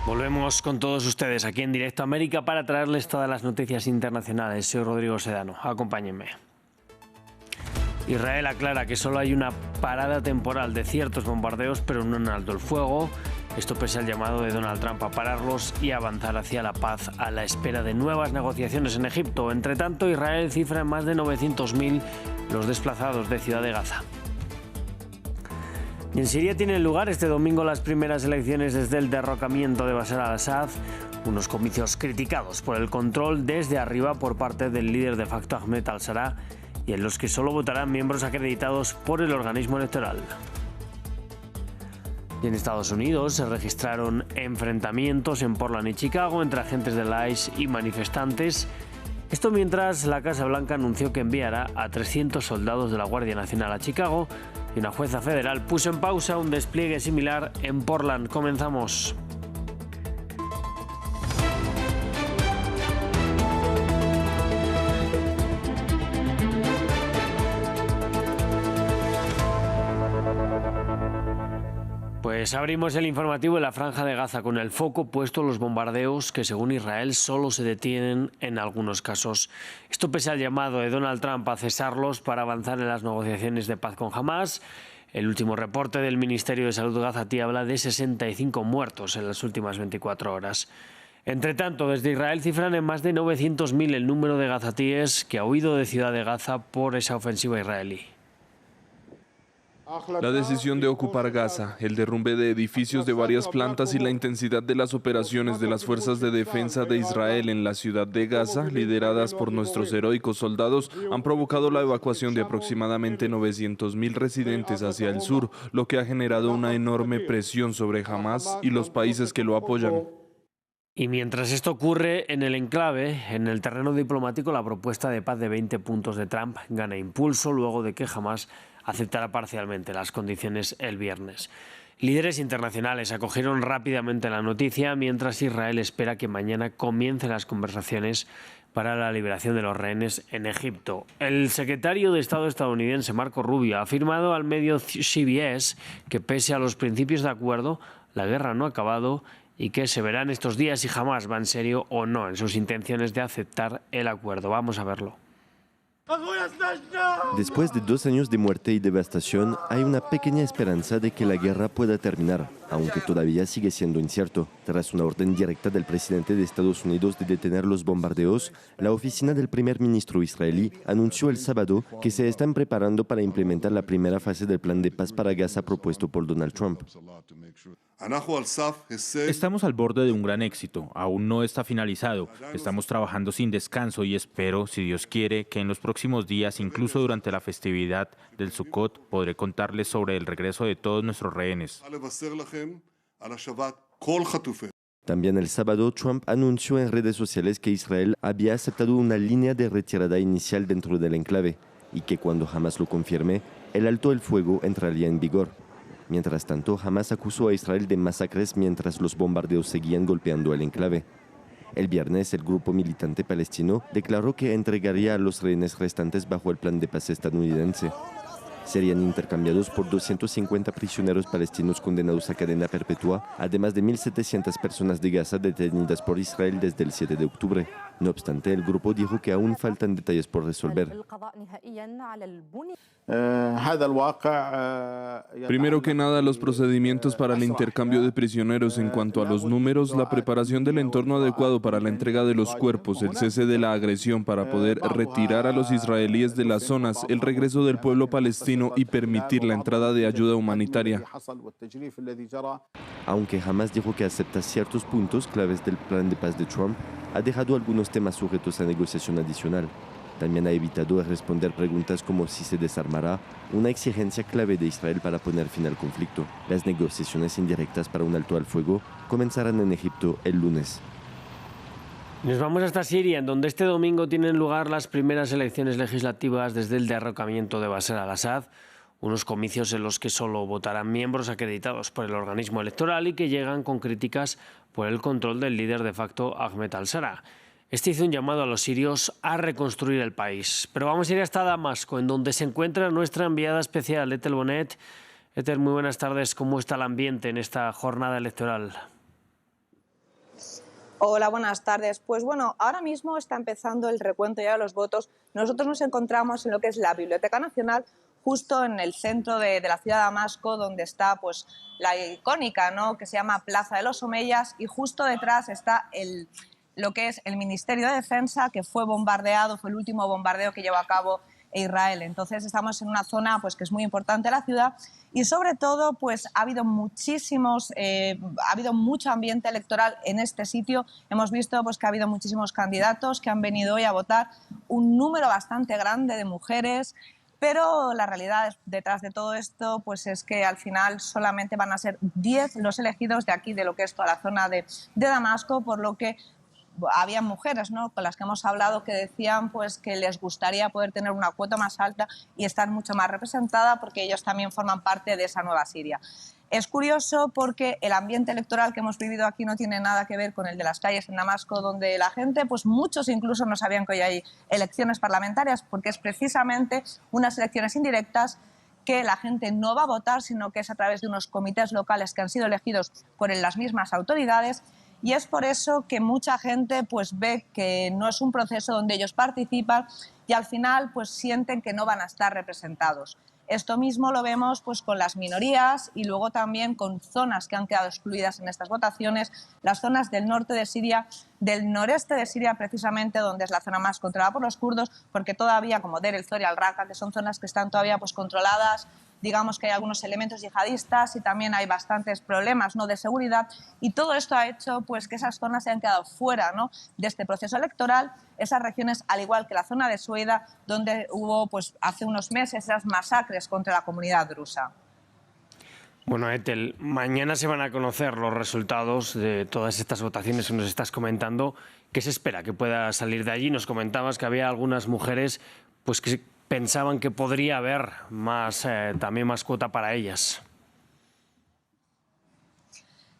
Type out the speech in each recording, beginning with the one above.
Volvemos con todos ustedes aquí en Directo América para traerles todas las noticias internacionales. Soy Rodrigo Sedano. Acompáñenme. Israel aclara que solo hay una parada temporal de ciertos bombardeos, pero no en alto el fuego. Esto pese al llamado de Donald Trump a pararlos y avanzar hacia la paz a la espera de nuevas negociaciones en Egipto. Entre tanto, Israel cifra en más de 900.000 los desplazados de Ciudad de Gaza. Y en Siria tienen lugar este domingo las primeras elecciones desde el derrocamiento de Bashar al-Assad, unos comicios criticados por el control desde arriba por parte del líder de facto Ahmed al-Sharaa y en los que solo votarán miembros acreditados por el organismo electoral. Y en Estados Unidos se registraron enfrentamientos en Portland y Chicago entre agentes del ICE y manifestantes. Esto mientras la Casa Blanca anunció que enviará a 300 soldados de la Guardia Nacional a Chicago y una jueza federal puso en pausa un despliegue similar en Portland. Comenzamos. Pues abrimos el informativo en la Franja de Gaza con el foco puesto en los bombardeos que según Israel solo se detienen en algunos casos. Esto pese al llamado de Donald Trump a cesarlos para avanzar en las negociaciones de paz con Hamás. El último reporte del Ministerio de Salud gazatí habla de 65 muertos en las últimas 24 horas. Entre tanto, desde Israel cifran en más de 900.000 el número de gazatíes que ha huido de Ciudad de Gaza por esa ofensiva israelí. La decisión de ocupar Gaza, el derrumbe de edificios de varias plantas y la intensidad de las operaciones de las fuerzas de defensa de Israel en la ciudad de Gaza, lideradas por nuestros heroicos soldados, han provocado la evacuación de aproximadamente 900.000 residentes hacia el sur, lo que ha generado una enorme presión sobre Hamás y los países que lo apoyan. Y mientras esto ocurre en el enclave, en el terreno diplomático, la propuesta de paz de 20 puntos de Trump gana impulso luego de que Hamás aceptará parcialmente las condiciones el viernes. Líderes internacionales acogieron rápidamente la noticia, mientras Israel espera que mañana comiencen las conversaciones para la liberación de los rehenes en Egipto. El secretario de Estado estadounidense, Marco Rubio, ha afirmado al medio CBS que pese a los principios de acuerdo, la guerra no ha acabado y que se verán estos días si Hamás va en serio o no en sus intenciones de aceptar el acuerdo. Vamos a verlo. Después de 2 años de muerte y devastación, hay una pequeña esperanza de que la guerra pueda terminar, aunque todavía sigue siendo incierto. Tras una orden directa del presidente de Estados Unidos de detener los bombardeos, la oficina del primer ministro israelí anunció el sábado que se están preparando para implementar la primera fase del plan de paz para Gaza propuesto por Donald Trump. Estamos al borde de un gran éxito, aún no está finalizado, estamos trabajando sin descanso y espero, si Dios quiere, que en los próximos días, incluso durante la festividad del Sukkot, podré contarles sobre el regreso de todos nuestros rehenes. También el sábado, Trump anunció en redes sociales que Israel había aceptado una línea de retirada inicial dentro del enclave y que cuando Hamás lo confirme, el alto el fuego entraría en vigor. Mientras tanto, Hamás acusó a Israel de masacres mientras los bombardeos seguían golpeando el enclave. El viernes, el grupo militante palestino declaró que entregaría a los rehenes restantes bajo el plan de paz estadounidense. Serían intercambiados por 250 prisioneros palestinos condenados a cadena perpetua, además de 1.700 personas de Gaza detenidas por Israel desde el 7 de octubre. No obstante, el grupo dijo que aún faltan detalles por resolver. Primero que nada, los procedimientos para el intercambio de prisioneros. En cuanto a los números, la preparación del entorno adecuado para la entrega de los cuerpos, el cese de la agresión para poder retirar a los israelíes de las zonas, el regreso del pueblo palestino y permitir la entrada de ayuda humanitaria. Aunque Hamás dijo que acepta ciertos puntos claves del plan de paz de Trump, ha dejado algunos temas sujetos a negociación adicional. También ha evitado responder preguntas como si se desarmará, una exigencia clave de Israel para poner fin al conflicto. Las negociaciones indirectas para un alto al fuego comenzarán en Egipto el lunes. Nos vamos hasta Siria, en donde este domingo tienen lugar las primeras elecciones legislativas desde el derrocamiento de Bashar al-Assad, unos comicios en los que solo votarán miembros acreditados por el organismo electoral y que llegan con críticas por el control del líder de facto Ahmed al-Sharaa. Este hizo un llamado a los sirios a reconstruir el país. Pero vamos a ir hasta Damasco, en donde se encuentra nuestra enviada especial, Ethel Bonet. Ethel, muy buenas tardes. ¿Cómo está el ambiente en esta jornada electoral? Hola, buenas tardes. Pues bueno, ahora mismo está empezando el recuento ya de los votos. Nosotros nos encontramos en lo que es la Biblioteca Nacional, justo en el centro de la ciudad de Damasco, donde está pues la icónica, ¿no?, que se llama Plaza de los Omeyas, y justo detrás está lo que es el Ministerio de Defensa, que fue bombardeado, fue el último bombardeo que llevó a cabo Israel. Entonces estamos en una zona pues que es muy importante de la ciudad, y sobre todo pues ha habido mucho ambiente electoral en este sitio. Hemos visto pues que ha habido muchísimos candidatos que han venido hoy a votar, un número bastante grande de mujeres, pero la realidad detrás de todo esto pues es que al final solamente van a ser 10 los elegidos de aquí, de lo que es toda la zona de Damasco, por lo que había mujeres, ¿no?, con las que hemos hablado, que decían pues que les gustaría poder tener una cuota más alta y estar mucho más representada, porque ellos también forman parte de esa nueva Siria. Es curioso porque el ambiente electoral que hemos vivido aquí no tiene nada que ver con el de las calles en Damasco, donde la gente, pues muchos incluso no sabían que hoy hay elecciones parlamentarias, porque es precisamente unas elecciones indirectas que la gente no va a votar, sino que es a través de unos comités locales que han sido elegidos por las mismas autoridades. Y es por eso que mucha gente pues ve que no es un proceso donde ellos participan y al final pues sienten que no van a estar representados. Esto mismo lo vemos pues con las minorías y luego también con zonas que han quedado excluidas en estas votaciones, las zonas del norte de Siria, del noreste de Siria precisamente, donde es la zona más controlada por los kurdos, porque todavía, como Deir el-Zor y Al-Raqqa, que son zonas que están todavía pues controladas, digamos que hay algunos elementos yihadistas y también hay bastantes problemas, ¿no?, de seguridad, y todo esto ha hecho pues que esas zonas se han quedado fuera, ¿no?, de este proceso electoral. Esas regiones, al igual que la zona de Sueida, donde hubo pues hace unos meses esas masacres contra la comunidad drusa. Bueno, Ethel, mañana se van a conocer los resultados de todas estas votaciones que nos estás comentando. ¿Qué se espera que pueda salir de allí? Nos comentabas que había algunas mujeres pues que pensaban que podría haber también más cuota para ellas.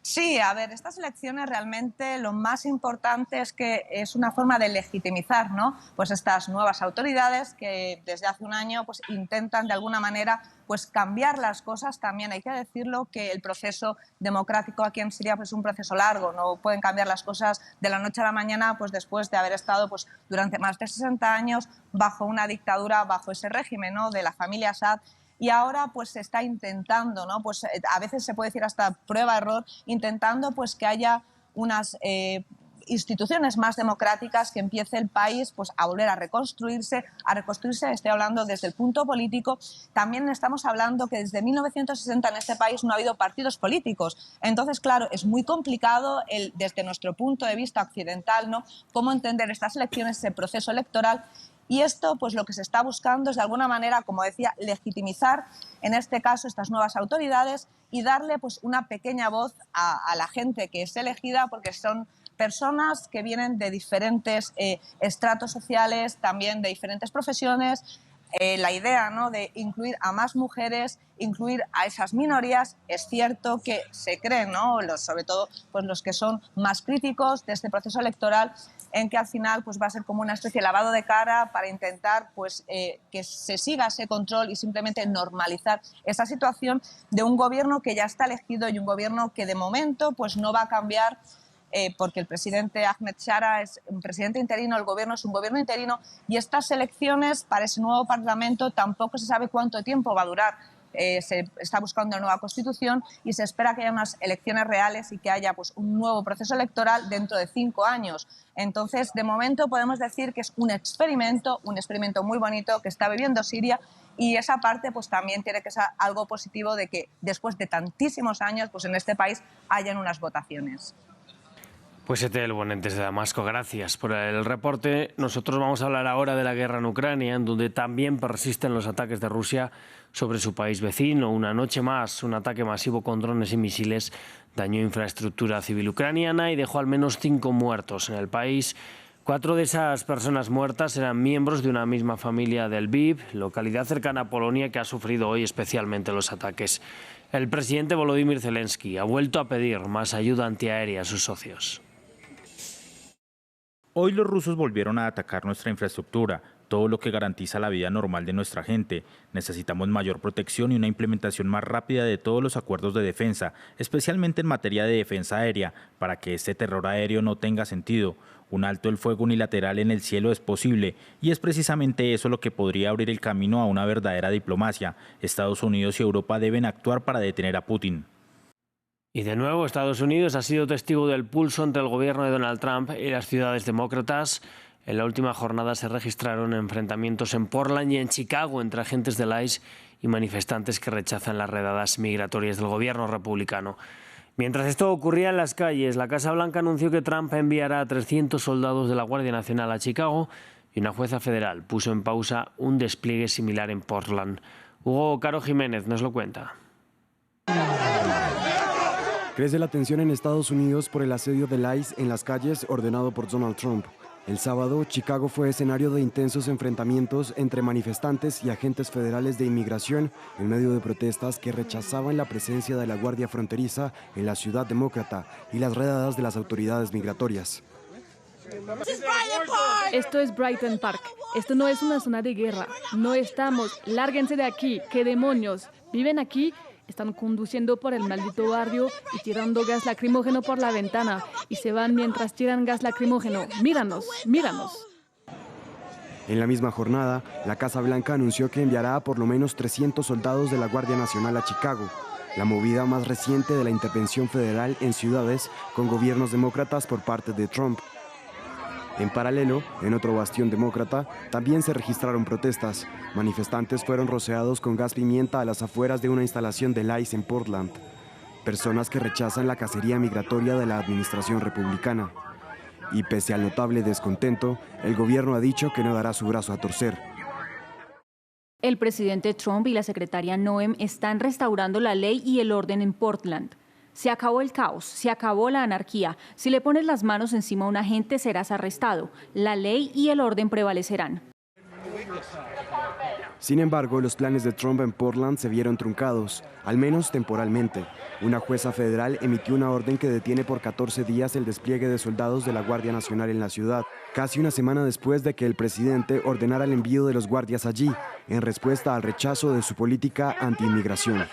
Sí, a ver, estas elecciones realmente lo más importante es que es una forma de legitimizar, ¿no?, pues estas nuevas autoridades que desde hace un año pues intentan de alguna manera pues cambiar las cosas. También hay que decirlo que el proceso democrático aquí en Siria pues es un proceso largo, no pueden cambiar las cosas de la noche a la mañana, pues después de haber estado pues durante más de 60 años bajo una dictadura, bajo ese régimen, ¿no?, de la familia Assad. Y ahora pues se está intentando, ¿no?, pues a veces se puede decir hasta prueba-error, intentando pues que haya unas instituciones más democráticas, que empiece el país pues a volver a reconstruirse, estoy hablando desde el punto político. También estamos hablando que desde 1960 en este país no ha habido partidos políticos. Entonces, claro, es muy complicado desde nuestro punto de vista occidental, ¿no?, cómo entender estas elecciones, ese proceso electoral. Y esto, pues lo que se está buscando es de alguna manera, como decía, legitimizar en este caso estas nuevas autoridades y darle pues una pequeña voz a la gente que es elegida, porque son personas que vienen de diferentes estratos sociales, también de diferentes profesiones. La idea, ¿no?, de incluir a más mujeres, incluir a esas minorías, es cierto que se creen, ¿no?, sobre todo pues los que son más críticos de este proceso electoral, en que al final pues va a ser como una especie de lavado de cara para intentar pues que se siga ese control y simplemente normalizar esa situación de un gobierno que ya está elegido y un gobierno que de momento pues no va a cambiar, porque el presidente Ahmed Shara es un presidente interino, el gobierno es un gobierno interino, y estas elecciones para ese nuevo parlamento tampoco se sabe cuánto tiempo va a durar. Se está buscando una nueva constitución y se espera que haya unas elecciones reales y que haya pues un nuevo proceso electoral dentro de 5 años. Entonces, de momento podemos decir que es un experimento muy bonito que está viviendo Siria, y esa parte pues también tiene que ser algo positivo, de que después de tantísimos años pues en este país hayan unas votaciones. Pues Ethel Bonet desde Damasco, gracias por el reporte. Nosotros vamos a hablar ahora de la guerra en Ucrania, en donde también persisten los ataques de Rusia sobre su país vecino. Una noche más, un ataque masivo con drones y misiles dañó infraestructura civil ucraniana y dejó al menos 5 muertos en el país. 4 de esas personas muertas eran miembros de una misma familia de Lviv, localidad cercana a Polonia, que ha sufrido hoy especialmente los ataques. El presidente Volodymyr Zelensky ha vuelto a pedir más ayuda antiaérea a sus socios. Hoy los rusos volvieron a atacar nuestra infraestructura. todo lo que garantiza la vida normal de nuestra gente. Necesitamos mayor protección y una implementación más rápida de todos los acuerdos de defensa, especialmente en materia de defensa aérea, para que este terror aéreo no tenga sentido. Un alto el fuego unilateral en el cielo es posible, y es precisamente eso lo que podría abrir el camino a una verdadera diplomacia. Estados Unidos y Europa deben actuar para detener a Putin. Y de nuevo, Estados Unidos ha sido testigo del pulso entre el gobierno de Donald Trump y las ciudades demócratas. En la última jornada se registraron enfrentamientos en Portland y en Chicago entre agentes del ICE y manifestantes que rechazan las redadas migratorias del gobierno republicano. Mientras esto ocurría en las calles, la Casa Blanca anunció que Trump enviará a 300 soldados de la Guardia Nacional a Chicago y una jueza federal puso en pausa un despliegue similar en Portland. Hugo Caro Jiménez nos lo cuenta. Crece la tensión en Estados Unidos por el asedio del ICE en las calles ordenado por Donald Trump. El sábado, Chicago fue escenario de intensos enfrentamientos entre manifestantes y agentes federales de inmigración en medio de protestas que rechazaban la presencia de la Guardia Fronteriza en la ciudad demócrata y las redadas de las autoridades migratorias. Esto es Brighton Park. Esto no es una zona de guerra. No estamos. Lárguense de aquí. ¿Qué demonios? ¿Viven aquí? Están conduciendo por el maldito barrio y tirando gas lacrimógeno por la ventana. Y se van mientras tiran gas lacrimógeno. Míranos, míranos. En la misma jornada, la Casa Blanca anunció que enviará a por lo menos 300 soldados de la Guardia Nacional a Chicago, la movida más reciente de la intervención federal en ciudades con gobiernos demócratas por parte de Trump. En paralelo, en otro bastión demócrata, también se registraron protestas. Manifestantes fueron rociados con gas pimienta a las afueras de una instalación del ICE en Portland. Personas que rechazan la cacería migratoria de la administración republicana. Y pese al notable descontento, el gobierno ha dicho que no dará su brazo a torcer. El presidente Trump y la secretaria Noem están restaurando la ley y el orden en Portland. Se acabó el caos, se acabó la anarquía. Si le pones las manos encima a un agente, serás arrestado. La ley y el orden prevalecerán. Sin embargo, los planes de Trump en Portland se vieron truncados, al menos temporalmente. Una jueza federal emitió una orden que detiene por 14 días el despliegue de soldados de la Guardia Nacional en la ciudad, casi una semana después de que el presidente ordenara el envío de los guardias allí, en respuesta al rechazo de su política anti-inmigración.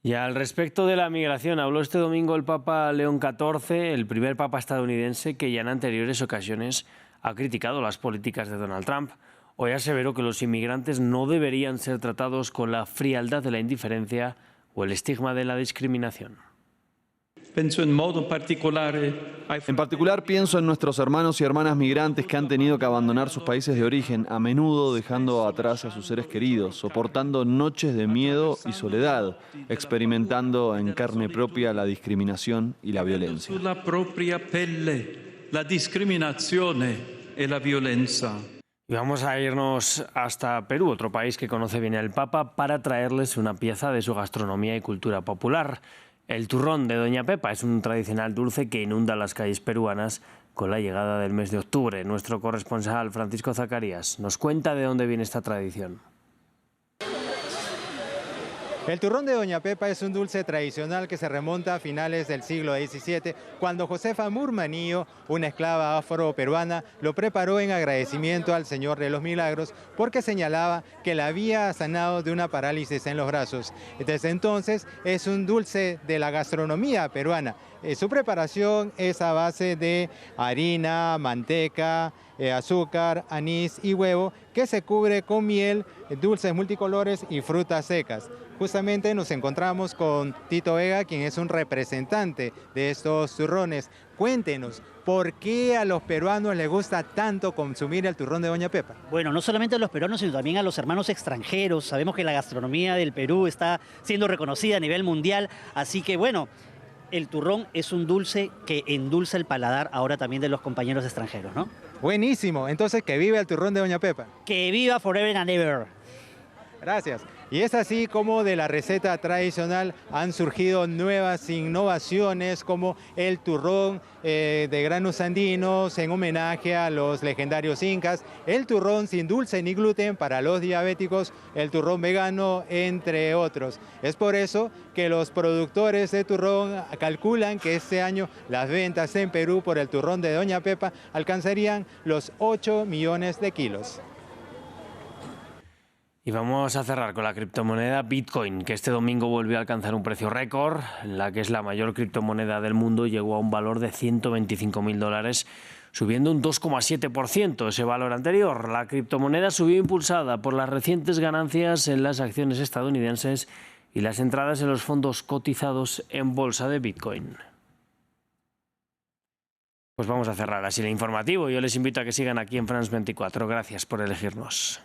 Y al respecto de la migración, habló este domingo el Papa León XIV, el primer papa estadounidense que ya en anteriores ocasiones ha criticado las políticas de Donald Trump. Hoy aseveró que los inmigrantes no deberían ser tratados con la frialdad de la indiferencia o el estigma de la discriminación. En particular pienso en nuestros hermanos y hermanas migrantes que han tenido que abandonar sus países de origen, a menudo dejando atrás a sus seres queridos, soportando noches de miedo y soledad, experimentando en carne propia la discriminación y la violencia. Y vamos a irnos hasta Perú, otro país que conoce bien el Papa, para traerles una pieza de su gastronomía y cultura popular. El turrón de Doña Pepa es un tradicional dulce que inunda las calles peruanas con la llegada del mes de octubre. Nuestro corresponsal Francisco Zacarías nos cuenta de dónde viene esta tradición. El turrón de Doña Pepa es un dulce tradicional que se remonta a finales del siglo XVII, cuando Josefa Murmanillo, una esclava afro-peruana, lo preparó en agradecimiento al Señor de los Milagros porque señalaba que la había sanado de una parálisis en los brazos. Desde entonces es un dulce de la gastronomía peruana. Su preparación es a base de harina, manteca, azúcar, anís y huevo, que se cubre con miel, dulces multicolores y frutas secas. Justamente nos encontramos con Tito Vega, quien es un representante de estos turrones. Cuéntenos, ¿por qué a los peruanos les gusta tanto consumir el turrón de Doña Pepa? Bueno, no solamente a los peruanos, sino también a los hermanos extranjeros. Sabemos que la gastronomía del Perú está siendo reconocida a nivel mundial, así que bueno, el turrón es un dulce que endulza el paladar ahora también de los compañeros extranjeros, ¿no? Buenísimo, entonces que viva el turrón de Doña Pepa. Que viva forever and ever. Gracias. Y es así como de la receta tradicional han surgido nuevas innovaciones como el turrón de granos andinos en homenaje a los legendarios incas, el turrón sin dulce ni gluten para los diabéticos, el turrón vegano, entre otros. Es por eso que los productores de turrón calculan que este año las ventas en Perú por el turrón de Doña Pepa alcanzarían los 8 millones de kilos. Y vamos a cerrar con la criptomoneda Bitcoin, que este domingo volvió a alcanzar un precio récord. La que es la mayor criptomoneda del mundo llegó a un valor de $125.000, subiendo un 2,7% ese valor anterior. La criptomoneda subió impulsada por las recientes ganancias en las acciones estadounidenses y las entradas en los fondos cotizados en bolsa de Bitcoin. Pues vamos a cerrar así el informativo. Yo les invito a que sigan aquí en France 24. Gracias por elegirnos.